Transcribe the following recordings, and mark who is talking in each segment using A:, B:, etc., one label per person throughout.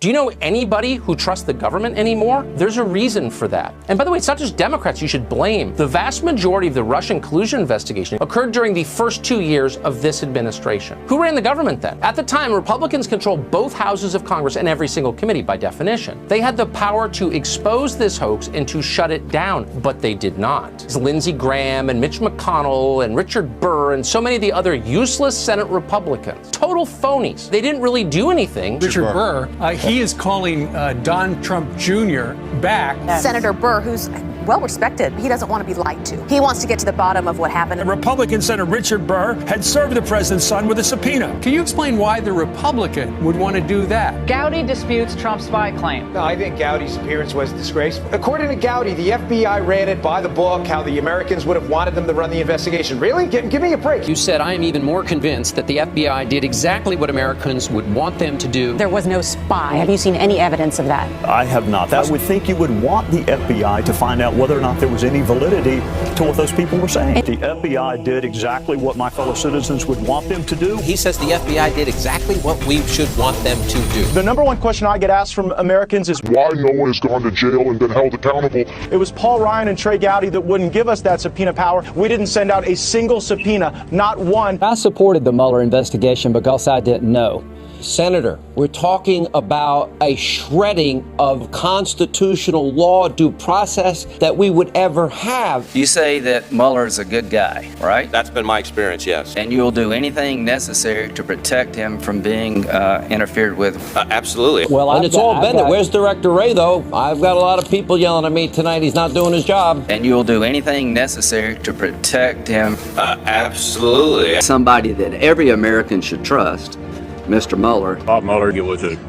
A: Do you know anybody who trusts the government anymore? There's a reason for that. And by the way, it's not just Democrats you should blame. The vast majority of the Russian collusion investigation occurred during the first 2 years of this administration. Who ran the government then? At the time, Republicans controlled both houses of Congress and every single committee by definition. They had the power to expose this hoax and to shut it down, but they did not. It's Lindsey Graham and Mitch McConnell and Richard Burr and so many of the other useless Senate Republicans. Total phonies. They didn't really do anything.
B: Richard Burr, he is calling Don Trump Jr. back.
C: Senator Burr, who's well respected, he doesn't want to be lied to. He wants to get to the bottom of what happened.
B: Republican Senator Richard Burr had served the president's son with a subpoena. Can you explain why the Republican would want to do that?
D: Gowdy disputes Trump's spy claim.
E: No, I think Gowdy's appearance was disgraceful. According to Gowdy, the FBI ran it by the book, how the Americans would have wanted them to run the investigation. Really? Give me a break.
F: You said I am even more convinced that the FBI did exactly what Americans would want them to do.
G: There was no spy. Have you seen any evidence of that?
H: I have not. I would think you would want the FBI to find out whether or not there was any validity to what those people were saying. The FBI did exactly what my fellow citizens would want them to do.
F: He says the FBI did exactly what we should want them to do.
I: The number one question I get asked from Americans is
J: why no one has gone to jail and been held accountable.
I: It was Paul Ryan and Trey Gowdy that wouldn't give us that subpoena power. We didn't send out a single subpoena, not one.
K: I supported the Mueller investigation because I didn't know. Senator, we're talking about a shredding of constitutional law due process that we would ever have.
L: You say that Mueller's a good guy, right?
M: That's been my experience, yes.
L: And you'll do anything necessary to protect him from being interfered with?
M: Absolutely.
K: Well, and it's all Bennett. Where's Director Wray, though? I've got a lot of people yelling at me tonight. He's not doing his job.
L: And you'll do anything necessary to protect him?
M: Absolutely.
L: Somebody that every American should trust. Mr. Mueller.
N: Bob Mueller was an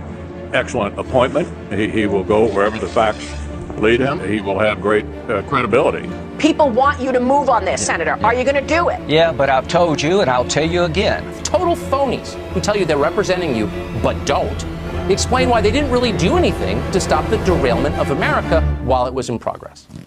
N: excellent appointment. He will go wherever the facts lead him. He will have great credibility.
C: People want you to move on this, Senator. Are you going to do it?
D: Yeah, but I've told you, and I'll tell you again.
A: Total phonies who tell you they're representing you, but don't. Explain why they didn't really do anything to stop the derailment of America while it was in progress.